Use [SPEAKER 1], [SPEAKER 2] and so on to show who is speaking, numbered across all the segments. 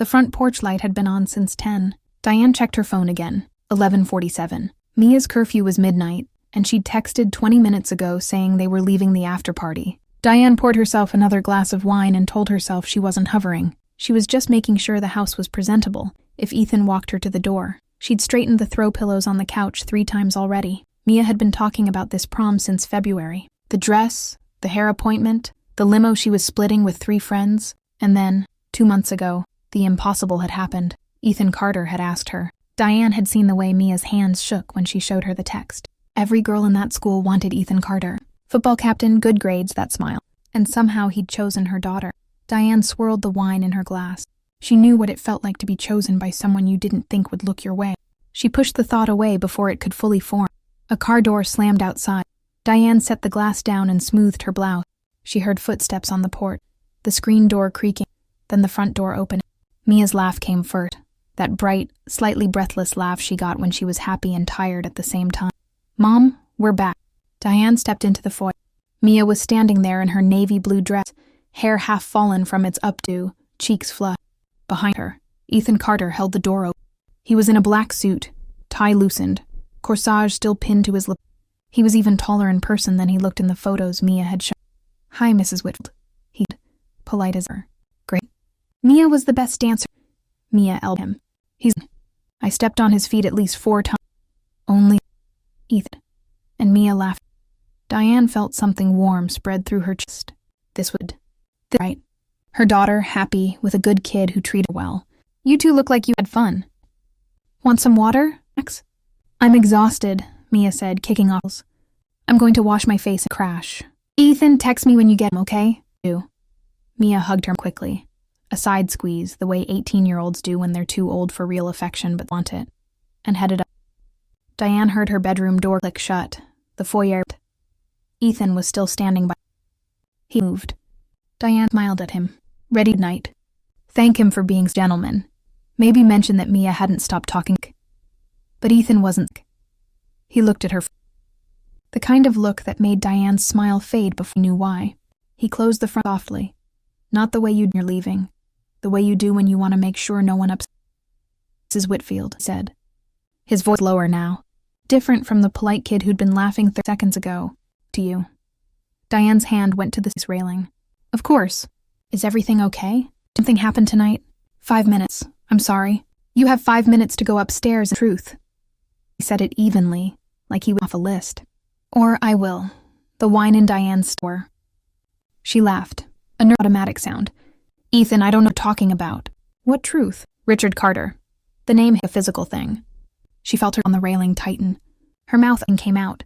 [SPEAKER 1] The front porch light had been on since 10. Diane checked her phone again. 11:47. Mia's curfew was midnight, and she'd texted 20 minutes ago saying they were leaving the after-party. Diane poured herself another glass of wine and told herself she wasn't hovering. She was just making sure the house was presentable. If Ethan walked her to the door, she'd straightened the throw pillows on the couch 3 times already. Mia had been talking about this prom since February. The dress, the hair appointment, the limo she was splitting with 3 friends, and then, 2 months ago, the impossible had happened. Ethan Carter had asked her. Diane had seen the way Mia's hands shook when she showed her the text. Every girl in that school wanted Ethan Carter. Football captain, good grades, that smile. And somehow he'd chosen her daughter. Diane swirled the wine in her glass. She knew what it felt like to be chosen by someone you didn't think would look your way. She pushed the thought away before it could fully form. A car door slammed outside. Diane set the glass down and smoothed her blouse. She heard footsteps on the porch, the screen door creaking, then the front door opening. Mia's laugh came first. That bright, slightly breathless laugh she got when she was happy and tired at the same time. "Mom, we're back." Diane stepped into the foyer. Mia was standing there in her navy blue dress, hair half fallen from its updo, cheeks flushed. Behind her, Ethan Carter held the door open. He was in a black suit, tie loosened, corsage still pinned to his lip. He was even taller in person than he looked in the photos Mia had shown. "Hi, Mrs. Whitfield," he said, polite as ever. "Great." Mia was the best dancer. Mia elbowed him. I stepped on his feet at least 4 times. "Only," Ethan. And Mia laughed. Diane felt something warm spread through her chest. This right. Her daughter, happy, with a good kid who treated her well. "You two look like you had fun. Want some water, Max?" "I'm exhausted," Mia said, kicking off. "I'm going to wash my face and crash. Ethan, text me when you get him, okay?" Mia hugged her quickly. A side squeeze, the way 18-year-olds do when they're too old for real affection but want it, and headed up. Diane heard her bedroom door click shut. The foyer. Ethan was still standing by. He moved. Diane smiled at him. "Ready night. Thank him for being a gentleman. Maybe mention that Mia hadn't stopped talking." But Ethan wasn't. He looked at her. The kind of look that made Diane's smile fade before he knew why. He closed the front softly. "Not the way you're leaving. The way you do when you want to make sure no one upsets." "Mrs. Whitfield," he said. His voice lower now. Different from the polite kid who'd been laughing 30 seconds ago. "To you." Diane's hand went to the railing. "Of course. Is everything okay? Something happened tonight?" 5 minutes. "I'm sorry. You have 5 minutes to go upstairs. Truth." He said it evenly, like he was off a list. "Or I will." The wine in Diane's store. She laughed. A automatic sound. "Ethan, I don't know what you're talking about." "What truth?" "Richard Carter." The name a physical thing. She felt her on the railing tighten. Her mouth came out.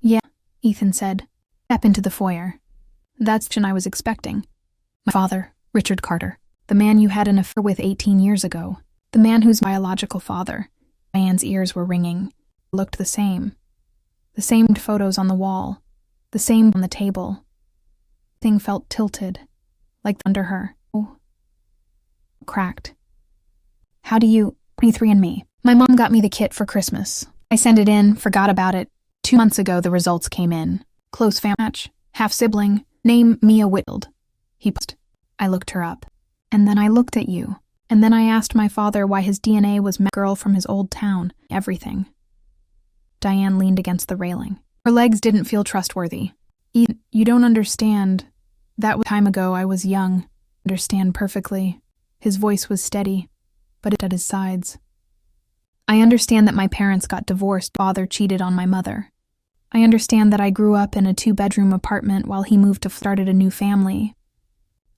[SPEAKER 1] "Yeah," Ethan said. "Step into the foyer." "That's the I was expecting." "My father, Richard Carter. The man you had an affair with 18 years ago. The man whose biological father." Diane's ears were ringing. Looked the same. The same photos on the wall. The same on the table. Thing felt tilted, like under her. Oh. Cracked. "How do you... 23andMe. My mom got me the kit for Christmas. I sent it in, forgot about it. 2 months ago the results came in. Close family match, half-sibling, name Mia Whitfield." He paused. I looked her up. "And then I looked at you. And then I asked my father why his DNA was a girl from his old town. Everything." Diane leaned against the railing. Her legs didn't feel trustworthy. "You don't understand. That was time ago. I was young. Understand perfectly." His voice was steady, but it at his sides. "I understand that my parents got divorced. Father cheated on my mother. I understand that I grew up in a 2-bedroom apartment while he moved to started a new family.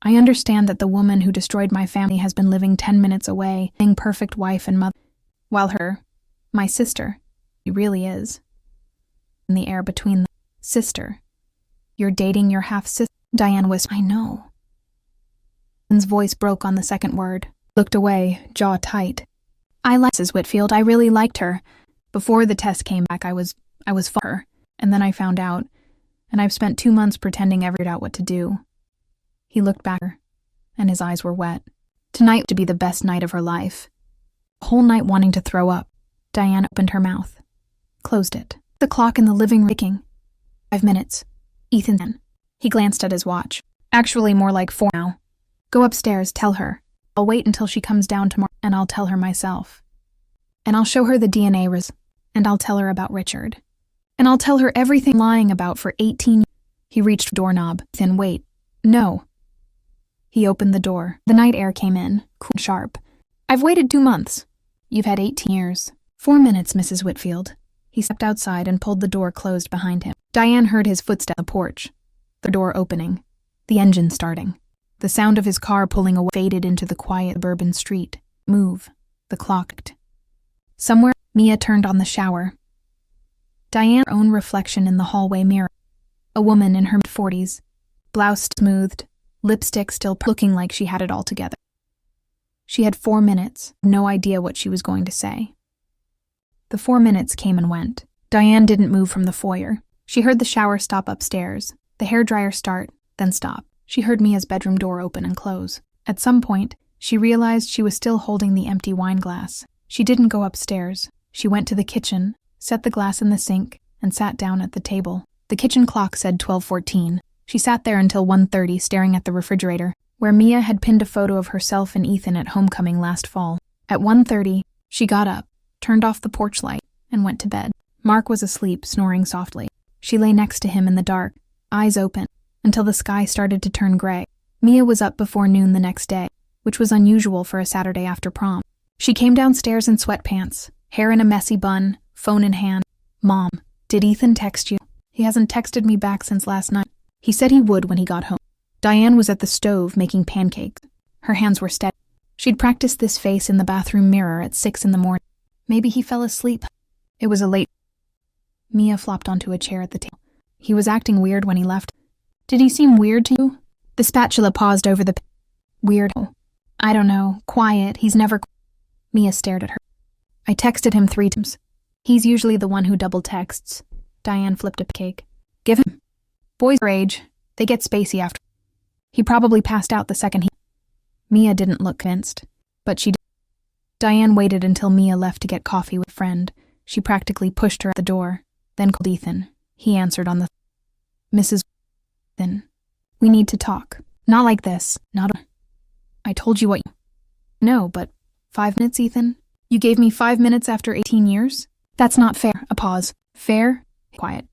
[SPEAKER 1] I understand that the woman who destroyed my family has been living 10 minutes away, being perfect wife and mother, while my sister, she really is." In the air between them. "Sister. You're dating your half-sister?" Diane whispered. "I know." His voice broke on the second word. Looked away, jaw tight. "I like Mrs. Whitfield. I really liked her. Before the test came back, I was for her. And then I found out. And I've spent 2 months pretending I figured out what to do." He looked back at her, and his eyes were wet. Tonight to be the best night of her life. A whole night wanting to throw up. Diane opened her mouth. Closed it. The clock in the living room ticking. 5 minutes. Ethan. He glanced at his watch. "Actually more like 4 now. Go upstairs, tell her." I'll wait until she comes down tomorrow, and I'll tell her myself. And I'll show her the DNA results, and I'll tell her about Richard. And I'll tell her everything lying about for 18 years. He reached the doorknob. Then wait. No. He opened the door. The night air came in, cool and sharp. I've waited 2 months. You've had 18 years. 4 minutes, Mrs. Whitfield. He stepped outside and pulled the door closed behind him. Diane heard his footsteps on the porch. The door opening. The engine starting. The sound of his car pulling away faded into the quiet suburban street. Move. The clock ticked. Somewhere, Mia turned on the shower. Diane's own reflection in the hallway mirror. A woman in her mid-40s. Blouse smoothed. Lipstick still looking like she had it all together. She had 4 minutes, no idea what she was going to say. The 4 minutes came and went. Diane didn't move from the foyer. She heard the shower stop upstairs, the hairdryer start, then stop. She heard Mia's bedroom door open and close. At some point, she realized she was still holding the empty wine glass. She didn't go upstairs. She went to the kitchen, set the glass in the sink, and sat down at the table. The kitchen clock said 12:14. She sat there until 1:30 staring at the refrigerator, where Mia had pinned a photo of herself and Ethan at homecoming last fall. At 1:30, she got up, turned off the porch light, and went to bed. Mark was asleep, snoring softly. She lay next to him in the dark, eyes open, until the sky started to turn gray. Mia was up before noon the next day, which was unusual for a Saturday after prom. She came downstairs in sweatpants, hair in a messy bun, phone in hand. Mom, did Ethan text you? He hasn't texted me back since last night. He said he would when he got home. Diane was at the stove making pancakes. Her hands were steady. She'd practiced this face in the bathroom mirror at 6 in the morning. Maybe he fell asleep. It was a late... Mia flopped onto a chair at the table. He was acting weird when he left. Did he seem weird to you? The spatula paused over the... Weird. I don't know. Quiet. He's never... Mia stared at her. I texted him 3 times. He's usually the one who double texts. Diane flipped a cake. Give him. Boys her age, they get spacey after. He probably passed out the second he... Mia didn't look convinced, but she did. Diane waited until Mia left to get coffee with a friend. She practically pushed her at the door, then called Ethan. He answered on the... Mrs. Ethan, we need to talk. Not like this, not... I told you what you... No, but 5 minutes, Ethan? You gave me 5 minutes after 18 years? That's not fair. A pause. Fair? Quiet.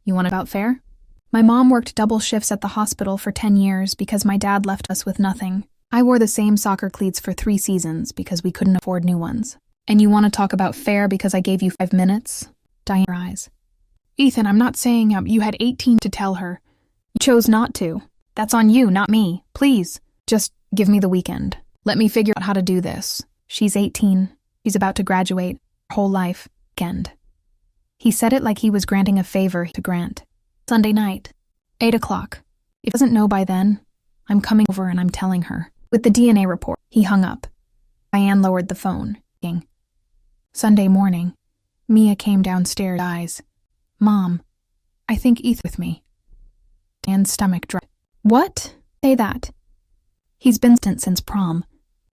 [SPEAKER 1] You want about fair? My mom worked double shifts at the hospital for 10 years because my dad left us with nothing. I wore the same soccer cleats for 3 seasons because we couldn't afford new ones. And you want to talk about fair because I gave you 5 minutes? Diane's eyes. Ethan, I'm not saying you had 18 to tell her. You chose not to. That's on you, not me. Please, just give me the weekend. Let me figure out how to do this. She's 18. She's about to graduate. Her whole life. Weekend. He said it like he was granting a favor to grant. Sunday night. 8 o'clock. If he doesn't know by then, I'm coming over and I'm telling her. With the DNA report, he hung up. Diane lowered the phone. Sunday morning. Mia came downstairs, eyes. Mom, I think Ethan's with me. Diane's stomach dropped. What? Say that. He's been distant since prom.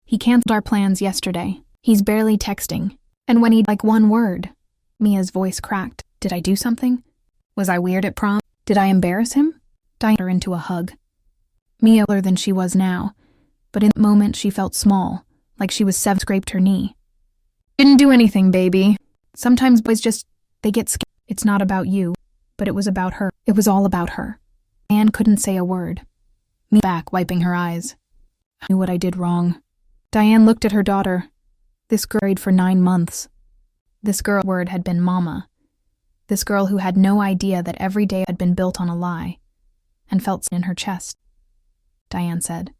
[SPEAKER 1] He canceled our plans yesterday. He's barely texting. And when he'd like 1 word. Mia's voice cracked. Did I do something? Was I weird at prom? Did I embarrass him? Diane her into a hug. Mia older than she was now, but in that moment she felt small, like she was 7, scraped her knee. Didn't do anything, baby. Sometimes boys just, they get scared. It's not about you, but it was about her. It was all about her. Diane couldn't say a word. Mia back, wiping her eyes. I knew what I did wrong. Diane looked at her daughter. This girl married for 9 months. This girl's word had been mama. This girl who had no idea that every day had been built on a lie, and felt in her chest. Diane said.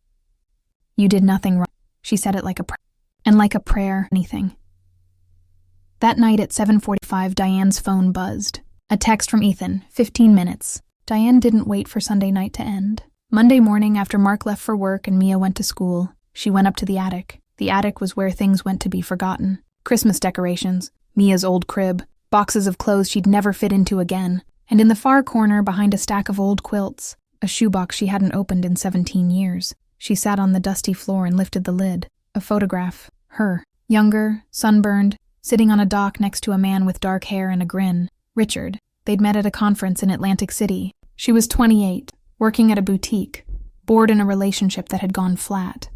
[SPEAKER 1] You did nothing wrong. She said it like a prayer. And like a prayer, anything. That night at 7:45, Diane's phone buzzed. A text from Ethan, 15 minutes. Diane didn't wait for Sunday night to end. Monday morning, after Mark left for work and Mia went to school, she went up to the attic. The attic was where things went to be forgotten. Christmas decorations, Mia's old crib, boxes of clothes she'd never fit into again, and in the far corner behind a stack of old quilts, a shoebox she hadn't opened in 17 years. She sat on the dusty floor and lifted the lid. A photograph. Her. Younger, sunburned, sitting on a dock next to a man with dark hair and a grin. Richard. They'd met at a conference in Atlantic City. She was 28, working at a boutique, bored in a relationship that had gone flat.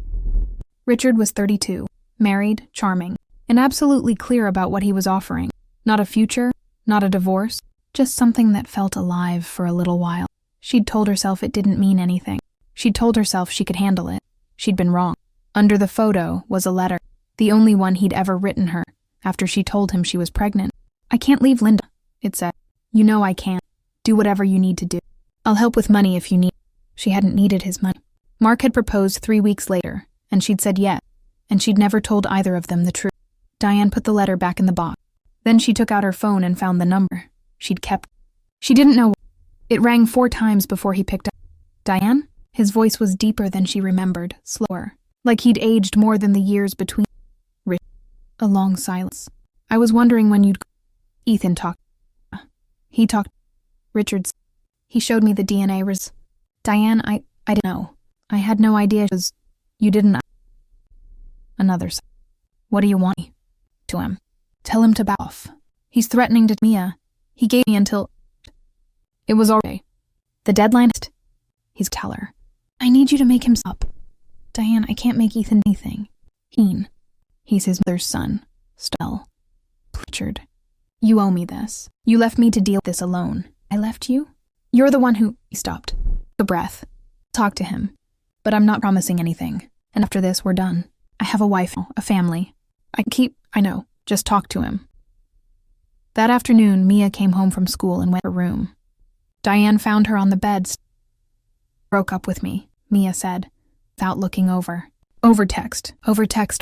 [SPEAKER 1] Richard was 32, married, charming, and absolutely clear about what he was offering. Not a future, not a divorce, just something that felt alive for a little while. She'd told herself it didn't mean anything. She'd told herself she could handle it. She'd been wrong. Under the photo was a letter, the only one he'd ever written her, after she told him she was pregnant. "I can't leave Linda," it said. "You know I can't. Do whatever you need to do. I'll help with money if you need." She hadn't needed his money. Mark had proposed 3 weeks later, and she'd said yes, and she'd never told either of them the truth. Diane put the letter back in the box. Then she took out her phone and found the number she'd kept. She didn't know. It rang 4 times before he picked up. "Diane?" His voice was deeper than she remembered, slower, like he'd aged more than the years between. A long silence. "I was wondering when you'd..." Ethan talked. He talked. Richard. He showed me the DNA Diane, I didn't know. I had no idea it was... You didn't... Another. "What do you want me?" To him. "Tell him to back off. He's threatening to Mia. He gave me until... It was already. The deadline... He's tell her. I need you to make him stop. Diane, I can't make Ethan anything. He's his mother's son. Still. Richard. You owe me this. You left me to deal with this alone. I left you? You're the one who... He stopped. A breath. Talk to him. But I'm not promising anything. And after this, we're done. I have a wife, a family. I know. Just talk to him. That afternoon, Mia came home from school and went to her room. Diane found her on the bed. Broke up with me, Mia said, without looking over. Over text,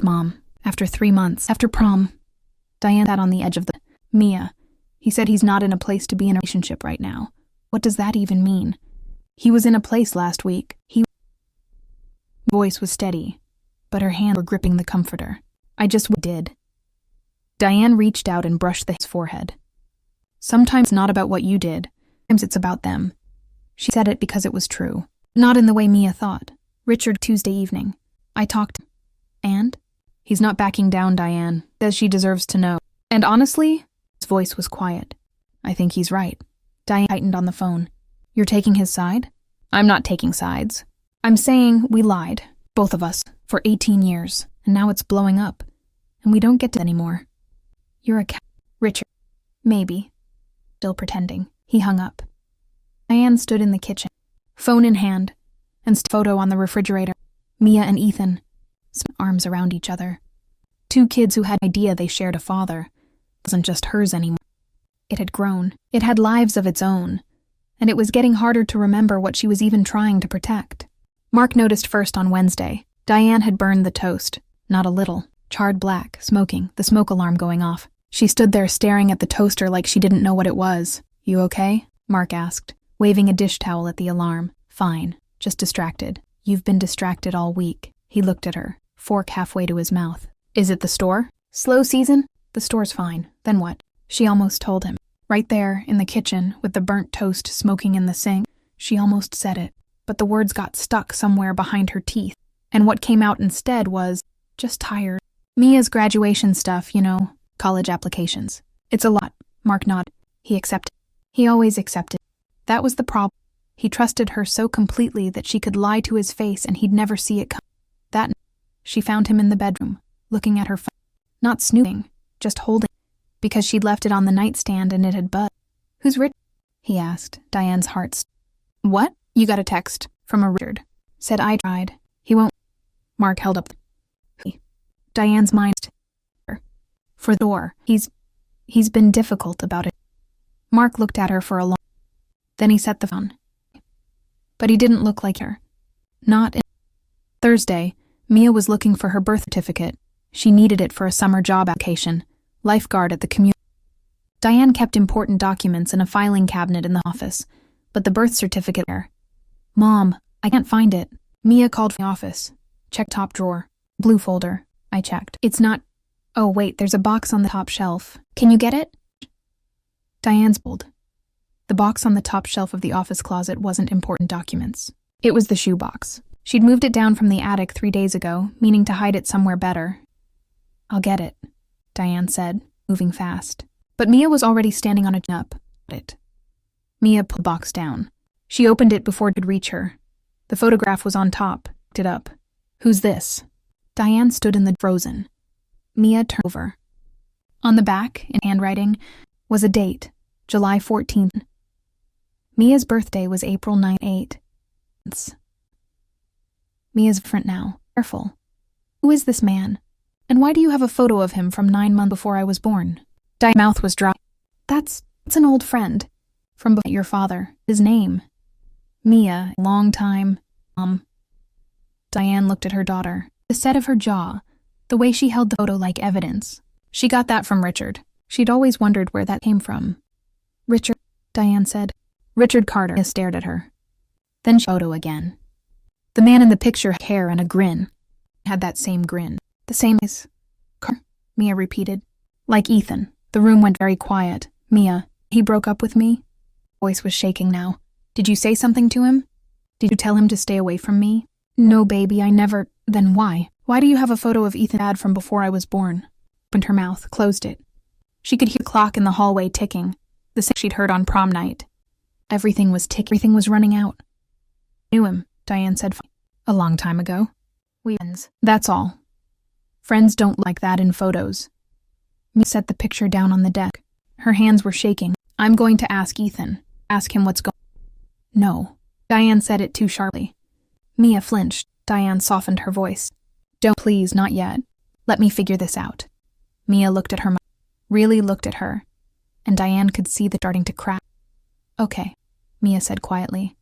[SPEAKER 1] Mom. After 3 months, after prom. Diane sat on the edge of the... Mia. He said he's not in a place to be in a relationship right now. What does that even mean? He was in a place last week. Voice was steady, but her hands were gripping the comforter. I just did. Diane reached out and brushed his forehead. Sometimes it's not about what you did. Sometimes it's about them. She said it because it was true. Not in the way Mia thought. Richard, Tuesday evening. I talked. And? He's not backing down, Diane. Says she deserves to know. And honestly, his voice was quiet. I think he's right. Diane tightened on the phone. You're taking his side? I'm not taking sides. I'm saying we lied, both of us, for 18 years, and now it's blowing up, and we don't get to anymore. You're a Richard. Maybe. Still pretending. He hung up. Diane stood in the kitchen, phone in hand, and photo on the refrigerator. Mia and Ethan, arms around each other. 2 kids who had an idea they shared a father. It wasn't just hers anymore. It had grown. It had lives of its own, and it was getting harder to remember what she was even trying to protect. Mark noticed first on Wednesday. Diane had burned the toast, not a little, charred black, smoking, the smoke alarm going off. She stood there staring at the toaster like she didn't know what it was. You okay? Mark asked, waving a dish towel at the alarm. Fine, just distracted. You've been distracted all week. He looked at her, fork halfway to his mouth. Is it the store? Slow season? The store's fine. Then what? She almost told him. Right there, in the kitchen, with the burnt toast smoking in the sink, she almost said it. But the words got stuck somewhere behind her teeth, and what came out instead was, just tired. Mia's graduation stuff, you know, college applications. It's a lot. Mark nodded. He accepted. He always accepted. That was the problem. He trusted her so completely that she could lie to his face and he'd never see it come. That night, she found him in the bedroom, looking at her phone. Not snooping, just holding, because she'd left it on the nightstand and it had buzzed. Who's Richard? He asked, Diane's heart. What? You got a text from a Richard. Said I tried. He won't. Mark held up. Diane's mind. For the door. He's been difficult about it. Mark looked at her for a long. Then he set the phone. But he didn't look like her. Not in. Thursday, Mia was looking for her birth certificate. She needed it for a summer job application. Lifeguard at the community. Diane kept important documents in a filing cabinet in the office, but the birth certificate there. Mom, I can't find it. Mia called from the office. Check top drawer. Blue folder. I checked. It's not... Oh, wait, there's a box on the top shelf. Can you get it? Diane's bold. The box on the top shelf of the office closet wasn't important documents. It was the shoebox. She'd moved it down from the attic 3 days ago, meaning to hide it somewhere better. I'll get it, Diane said, moving fast. But Mia was already standing on a up. Mia pulled the box down. She opened it before it could reach her. The photograph was on top. Picked it up. Who's this? Diane stood in the frozen. Mia turned over. On the back, in handwriting, was a date, July 14th. Mia's birthday was April 9th. Mia's different now. Careful. Who is this man? And why do you have a photo of him from 9 months before I was born? Diane's mouth was dry. That's an old friend. From your father. His name. Mia, long time. Diane looked at her daughter. The set of her jaw. The way she held the photo like evidence. She got that from Richard. She'd always wondered where that came from. Richard, Diane said. Richard Carter stared at her. Then she photo again. The man in the picture had hair and a grin. Had that same grin. The same as Mia repeated. Like Ethan. The room went very quiet. Mia, he broke up with me? Voice was shaking now. Did you say something to him? Did you tell him to stay away from me? No, baby, I never. Then why? Why do you have a photo of Ethan dad from before I was born? Opened her mouth, closed it. She could hear the clock in the hallway ticking. The same she'd heard on prom night. Everything was ticking. Everything was running out. Knew him, Diane said. A long time ago. We friends. That's all. Friends don't like that in photos. Mia set the picture down on the desk. Her hands were shaking. I'm going to ask Ethan. Ask him what's going on. No. Diane said it too sharply. Mia flinched. Diane softened her voice. Don't, please, not yet. Let me figure this out. Mia looked at her, really looked at her, and Diane could see the starting to crack. Okay, Mia said quietly.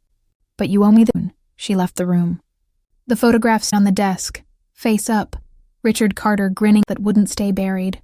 [SPEAKER 1] But you owe me the... She left the room. The photographs on the desk, face up, Richard Carter grinning that wouldn't stay buried.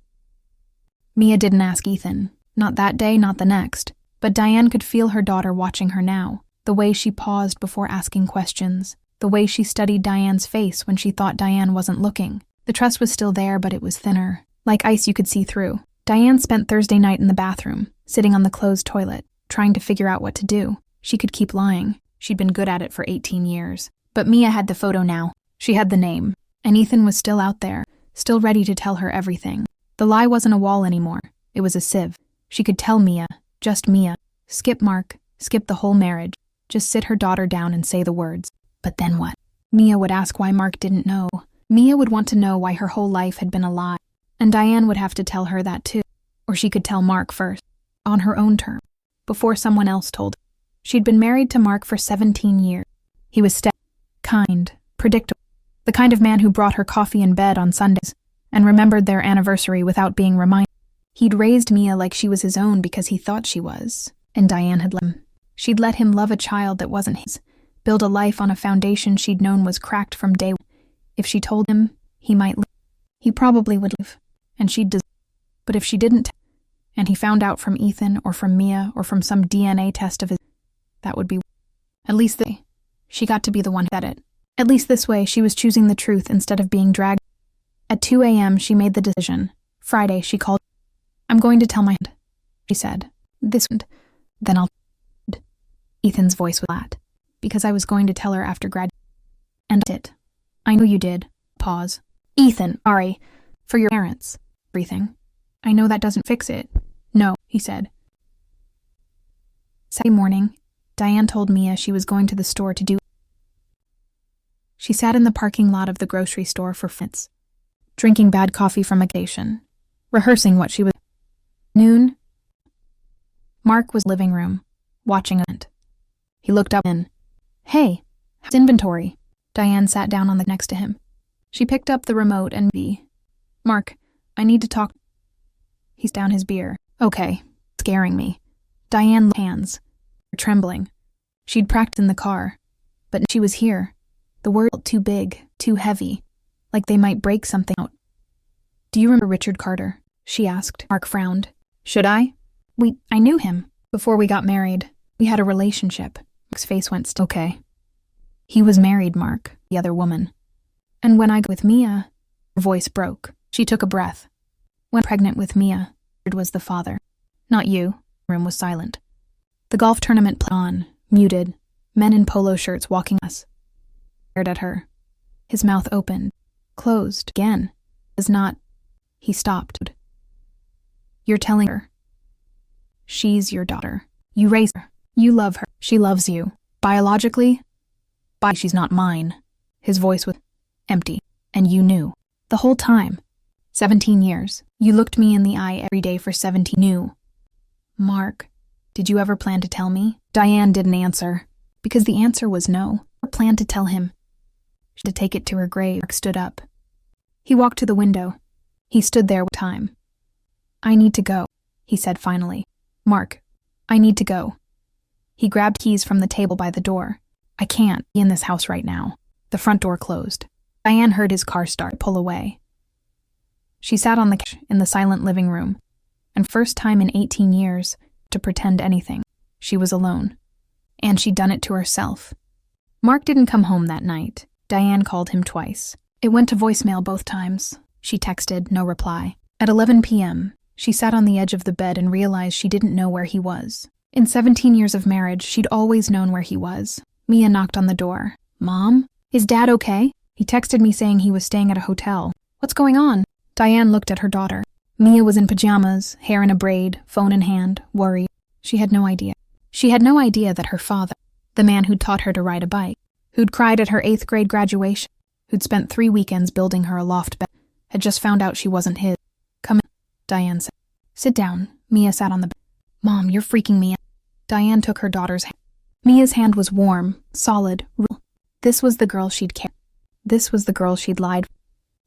[SPEAKER 1] Mia didn't ask Ethan, not that day, not the next, but Diane could feel her daughter watching her now, the way she paused before asking questions, the way she studied Diane's face when she thought Diane wasn't looking. The trust was still there, but it was thinner, like ice you could see through. Diane spent Thursday night in the bathroom, sitting on the closed toilet, trying to figure out what to do. She could keep lying. She'd been good at it for 18 years. But Mia had the photo now. She had the name. And Ethan was still out there, still ready to tell her everything. The lie wasn't a wall anymore. It was a sieve. She could tell Mia, just Mia. Skip Mark, skip the whole marriage. Just sit her daughter down and say the words. But then what? Mia would ask why Mark didn't know. Mia would want to know why her whole life had been a lie. And Diane would have to tell her that too. Or she could tell Mark first, on her own terms, before someone else told her. She'd been married to Mark for 17 years. He was steady, kind, predictable, the kind of man who brought her coffee in bed on Sundays and remembered their anniversary without being reminded. He'd raised Mia like she was his own because he thought she was, and Diane had let him. She'd let him love a child that wasn't his, build a life on a foundation she'd known was cracked from day one. If she told him, he might leave. He probably would leave, and she'd deserve. But if she didn't, and he found out from Ethan or from Mia or from some DNA test of his, that would be... At least she got to be the one who said it. At least this way she was choosing the truth instead of being dragged. At 2 a.m. she made the decision. Friday she called. I'm going to tell my aunt, she said. This one. Then I'll... Ethan's voice was flat. Because I was going to tell her after grad. And I did. I know you did. Pause. Ethan, sorry. For your parents. Everything. I know that doesn't fix it. No, he said. Saturday morning, Diane told Mia she was going to the store to do. She sat in the parking lot of the grocery store for minutes, drinking bad coffee from a station, rehearsing what she was. Noon. Mark was in the living room, watching an event. He looked up in. Hey, how's inventory? Diane sat down on the next to him. She picked up the remote and Mark, I need to talk. He's down his beer. Okay, scaring me. Diane hands. Trembling. She'd practiced in the car, but she was here. The words felt too big, too heavy, like they might break something out. Do you remember Richard Carter? She asked. Mark frowned. Should I? I knew him. Before we got married, we had a relationship. Mark's face went okay. He was married, Mark, the other woman. And when I got with Mia, her voice broke. She took a breath. When pregnant with Mia, Richard was the father. Not you. The room was silent. The golf tournament played on, muted, men in polo shirts walking us. Stared at her. His mouth opened, closed again. Is not. He stopped. You're telling her. She's your daughter. You raised her. You love her. She loves you. Biologically? She's not mine. His voice was empty. And you knew. The whole time. 17 years. You looked me in the eye every day for 17 new. Mark, did you ever plan to tell me? Diane didn't answer, because the answer was no. Or planned to tell him. She had to take it to her grave. Mark stood up. He walked to the window. He stood there with time. I need to go, he said finally. Mark, I need to go. He grabbed keys from the table by the door. I can't be in this house right now. The front door closed. Diane heard his car start, pull away. She sat on the couch in the silent living room, and first time in 18 years to pretend anything. She was alone. And she'd done it to herself. Mark didn't come home that night. Diane called him twice. It went to voicemail both times. She texted, no reply. At 11 p.m., she sat on the edge of the bed and realized she didn't know where he was. In 17 years of marriage, she'd always known where he was. Mia knocked on the door. Mom? Is Dad okay? He texted me saying he was staying at a hotel. What's going on? Diane looked at her daughter. Mia was in pajamas, hair in a braid, phone in hand, worried. She had no idea. She had no idea that her father, the man who'd taught her to ride a bike, who'd cried at her 8th grade graduation, who'd spent 3 weekends building her a loft bed, had just found out she wasn't his. Come in, Diane said. Sit down. Mia sat on the bed. Mom, you're freaking me out. Diane took her daughter's hand. Mia's hand was warm, solid, real. This was the girl she'd cared. This was the girl she'd lied for.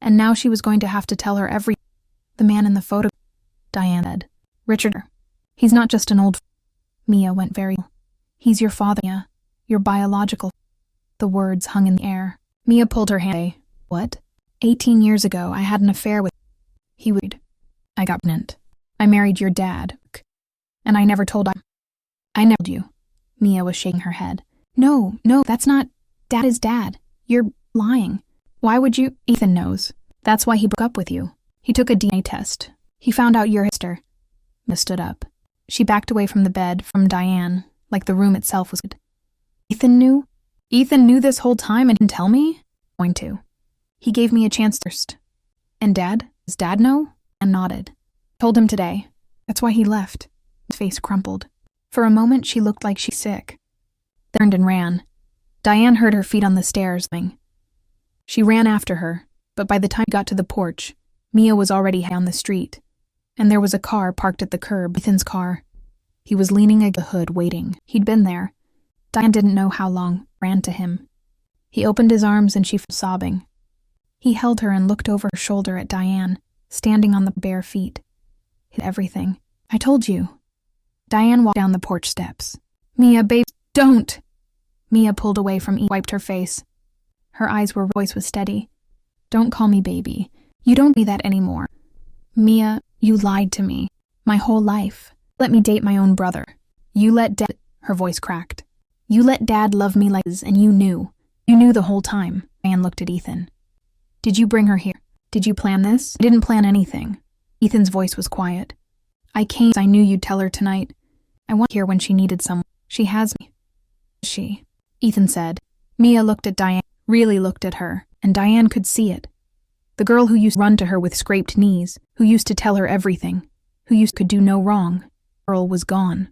[SPEAKER 1] And now she was going to have to tell her everything. The man in the photo, Diane said. Richard. He's not just an old. Mia went very. He's your father, Mia. Your biological. The words hung in the air. Mia pulled her hand away. What? 18 years ago, I had an affair with. He would. I got pregnant. I married your dad. And I never told him. I never told you. Mia was shaking her head. No, that's not. Dad is Dad. You're lying. Why would you? Ethan knows. That's why he broke up with you. He took a DNA test. He found out your sister. Mia stood up. She backed away from the bed, from Diane, like the room itself was good. Ethan knew? Ethan knew this whole time and didn't tell me? Going to. He gave me a chance first. And Dad? Does Dad know? And nodded. Told him today. That's why he left. His face crumpled. For a moment, she looked like she's sick. Turned and ran. Diane heard her feet on the stairs. She ran after her, but by the time she got to the porch, Mia was already on the street, and there was a car parked at the curb, Ethan's car. He was leaning against the hood, waiting. He'd been there. Diane didn't know how long, ran to him. He opened his arms and she was sobbing. He held her and looked over her shoulder at Diane, standing on the bare feet. Hid everything. I told you. Diane walked down the porch steps. Mia, babe, don't! Mia pulled away from Ethan, wiped her face. Her voice was steady. Don't call me baby. You don't be that anymore. Mia, you lied to me. My whole life. Let me date my own brother. You let Dad. Her voice cracked. You let Dad love me like this, and you knew. You knew the whole time. Diane looked at Ethan. Did you bring her here? Did you plan this? I didn't plan anything. Ethan's voice was quiet. I came. I knew you'd tell her tonight. I want her when she needed someone. She has me. She. Ethan said. Mia looked at Diane, really looked at her, and Diane could see it. The girl who used to run to her with scraped knees, who used to tell her everything, could do no wrong. Girl was gone.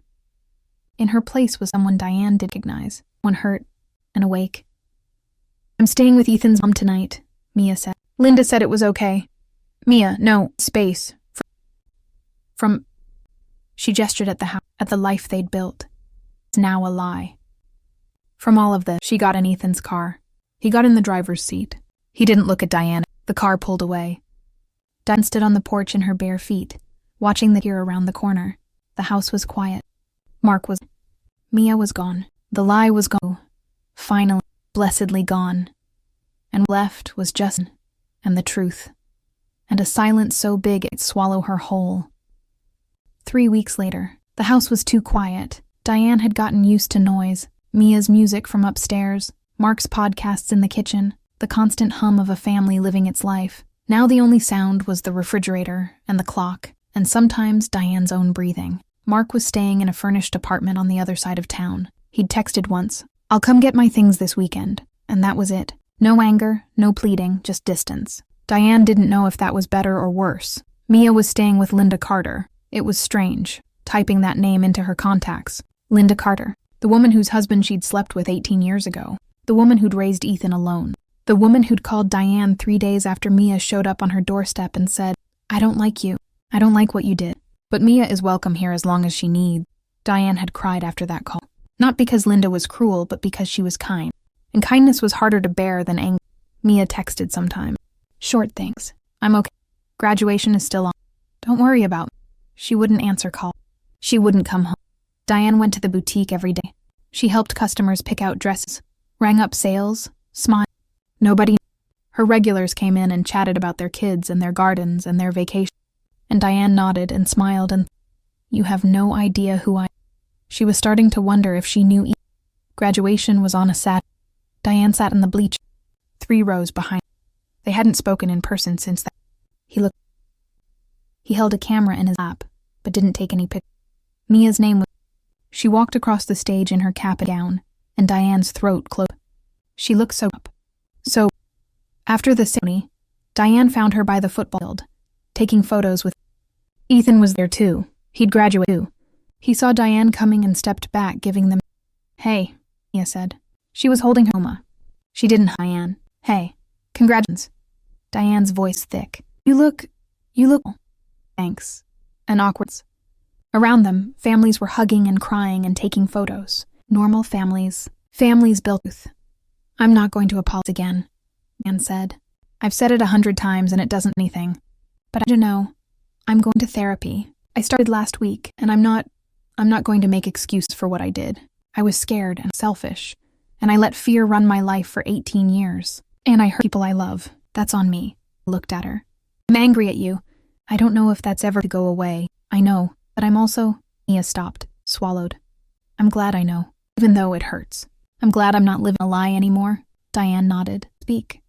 [SPEAKER 1] In her place was someone Diane didn't recognize, one hurt and awake. I'm staying with Ethan's mom tonight, Mia said. Linda said it was okay. Mia, no, space. From. She gestured at the house, at the life they'd built. It's now a lie. From all of this, she got in Ethan's car. He got in the driver's seat. He didn't look at Diane. The car pulled away. Diane stood on the porch in her bare feet, watching the deer around the corner. The house was quiet. Mark was. Mia was gone. The lie was gone. Finally, blessedly gone. And left was just and the truth. And a silence so big it'd swallow her whole. 3 weeks later, the house was too quiet. Diane had gotten used to noise. Mia's music from upstairs, Mark's podcasts in the kitchen, the constant hum of a family living its life. Now the only sound was the refrigerator and the clock, and sometimes Diane's own breathing. Mark was staying in a furnished apartment on the other side of town. He'd texted once, I'll come get my things this weekend. And that was it. No anger, no pleading, just distance. Diane didn't know if that was better or worse. Mia was staying with Linda Carter. It was strange, typing that name into her contacts. Linda Carter, the woman whose husband she'd slept with 18 years ago. The woman who'd raised Ethan alone. The woman who'd called Diane 3 days after Mia showed up on her doorstep and said, "I don't like you. I don't like what you did. But Mia is welcome here as long as she needs." Diane had cried after that call. Not because Linda was cruel, but because she was kind. And kindness was harder to bear than anger. Mia texted sometime. "Short things. I'm okay. Graduation is still on. Don't worry about me." She wouldn't answer calls. She wouldn't come home. Diane went to the boutique every day. She helped customers pick out dresses, rang up sales, smiled. Nobody. Her regulars came in and chatted about their kids and their gardens and their vacation. And Diane nodded and smiled and, "You have no idea who I am." She was starting to wonder if she knew. Graduation was on a Saturday. Diane sat in the bleachers, 3 rows behind. They hadn't spoken in person since that. He held a camera in his lap, but didn't take any pictures. Mia's name was. She walked across the stage in her cap and gown, and Diane's throat closed. She looked so up. So, after the ceremony, Diane found her by the football field, taking photos with. Ethan was there too. He'd graduated too. He saw Diane coming and stepped back, giving them. "Hey," Mia said. She was holding Homa. She didn't. Diane. "Hey, congratulations." Diane's voice thick. You look. Thanks. And awkward. Around them, families were hugging and crying and taking photos. Normal families. Families built with. "I'm not going to apologize again," Diane said. "I've said it 100 times and it doesn't anything. But I know. I'm going to therapy. I started last week, and I'm not going to make excuses for what I did. I was scared and selfish, and I let fear run my life for 18 years. And I hurt people I love. That's on me." I looked at her. "I'm angry at you. I don't know if that's ever to go away. I know, but I'm also." Mia stopped, swallowed. "I'm glad I know, even though it hurts. I'm glad I'm not living a lie anymore." Diane nodded. "Speak."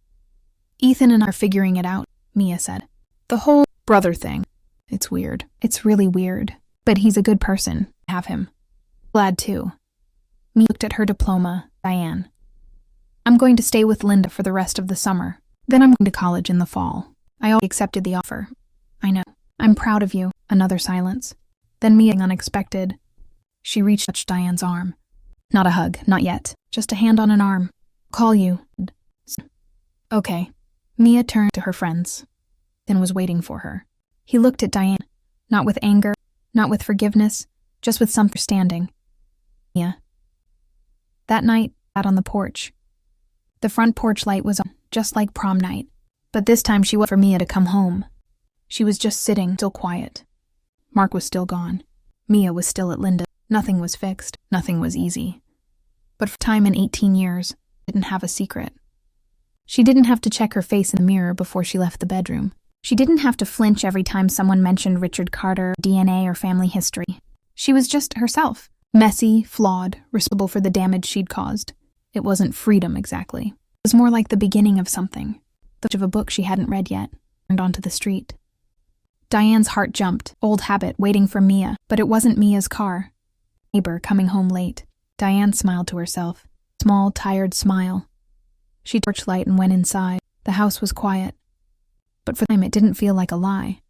[SPEAKER 1] "Ethan and I are figuring it out," Mia said. "The whole brother thing. It's weird. It's really weird. But he's a good person. Have him. Glad too." Mia looked at her diploma. Diane. "I'm going to stay with Linda for the rest of the summer. Then I'm going to college in the fall. I already accepted the offer." "I know. I'm proud of you." Another silence. Then Mia, unexpected. She touched Diane's arm. "Not a hug, not yet. Just a hand on an arm. Call you." "Okay." Mia turned to her friends, then was waiting for her. He looked at Diane, not with anger, not with forgiveness, just with some understanding. "Mia." That night, out on the porch. The front porch light was on, just like prom night. But this time she waited for Mia to come home. She was just sitting, still quiet. Mark was still gone. Mia was still at Linda. Nothing was fixed. Nothing was easy. But for time in 18 years, she didn't have a secret. She didn't have to check her face in the mirror before she left the bedroom. She didn't have to flinch every time someone mentioned Richard Carter, DNA, or family history. She was just herself. Messy, flawed, responsible for the damage she'd caused. It wasn't freedom, exactly. It was more like the beginning of something. The of a book she hadn't read yet, turned onto the street. Diane's heart jumped, old habit, waiting for Mia, but it wasn't Mia's car. Neighbor coming home late. Diane smiled to herself. Small, tired smile. She torchlight and went inside. The house was quiet. But for them it didn't feel like a lie.